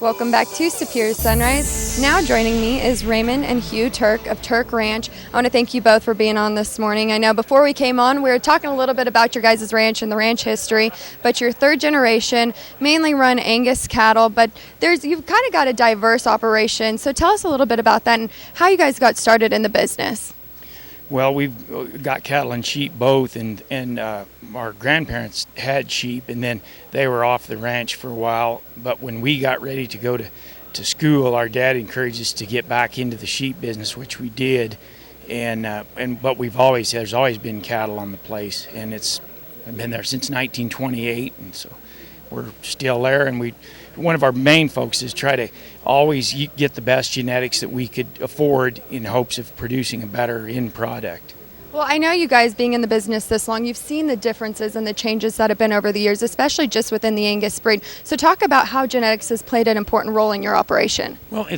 Welcome back to Superior Sunrise. Now joining me is Raymond and Hugh Turk of Turk Ranch. I want to thank you both for being on this morning. I know before we came on, we were talking a little bit about your guys' ranch and the ranch history, but you're third generation, mainly run Angus cattle, but you've kind of got a diverse operation. So tell us a little bit about that and how you guys got started in the business. Well, we've got cattle and sheep both, and our grandparents had sheep, and then they were off the ranch for a while. But when we got ready to go to school, our dad encouraged us to get back into the sheep business, which we did. But there's always been cattle on the place, and I've been there since 1928, and so we're still there. And one of our main focuses is try to always get the best genetics that we could afford in hopes of producing a better end product. Well, I know you guys being in the business this long, you've seen the differences and the changes that have been over the years, especially just within the Angus breed. So talk about how genetics has played an important role in your operation. Well,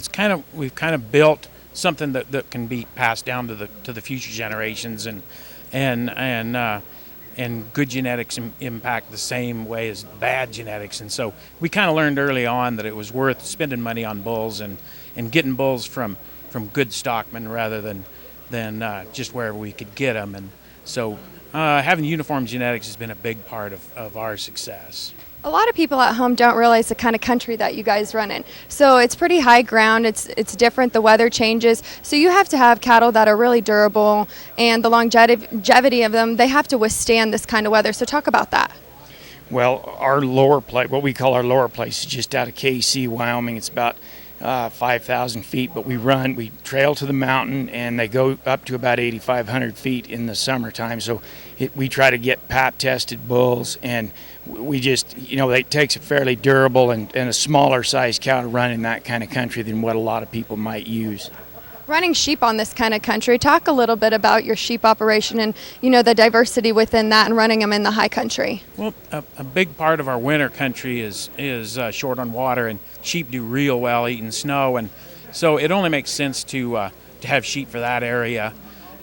we've kind of built something that can be passed down to the future generations, and good genetics impact the same way as bad genetics. And so we kind of learned early on that it was worth spending money on bulls and getting bulls from good stockmen rather than just wherever we could get them. And so having uniform genetics has been a big part of our success. A lot of people at home don't realize the kind of country that you guys run in. So it's pretty high ground, it's different, the weather changes. So you have to have cattle that are really durable, and the longevity of them, they have to withstand this kind of weather. So talk about that. Well, our lower place, what we call our lower place, is just out of KC, Wyoming. It's about 5,000 feet, but we trail to the mountain, and they go up to about 8,500 feet in the summertime. So we try to get pap tested bulls, and we just, it takes a fairly durable and a smaller size cow to run in that kind of country than what a lot of people might use. Running sheep on this kind of country, talk a little bit about your sheep operation and the diversity within that and running them in the high country. Well, a big part of our winter country is short on water, and sheep do real well eating snow, and so it only makes sense to have sheep for that area.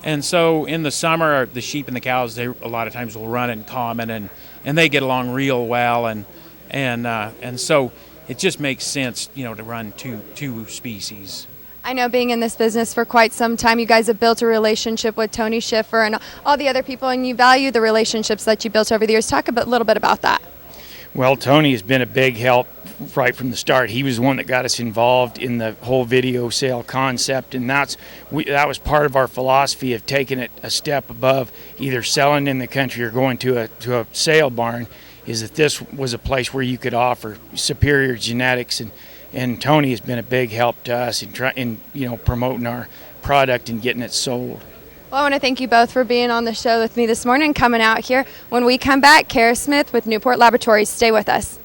And so in the summer, the sheep and the cows, they a lot of times will run in common, and they get along real well, and so it just makes sence to run two species. I know, being in this business for quite some time, you guys have built a relationship with Tony Schiffer and all the other people, and you value the relationships that you built over the years. Talk a little bit about that. Well, Tony has been a big help right from the start. He was the one that got us involved in the whole video sale concept, and that was part of our philosophy of taking it a step above either selling in the country or going to a sale barn, is that this was a place where you could offer superior genetics, and Tony has been a big help to us in promoting our product and getting it sold. Well, I want to thank you both for being on the show with me this morning, coming out here. When we come back, Kara Smith with Newport Laboratories. Stay with us.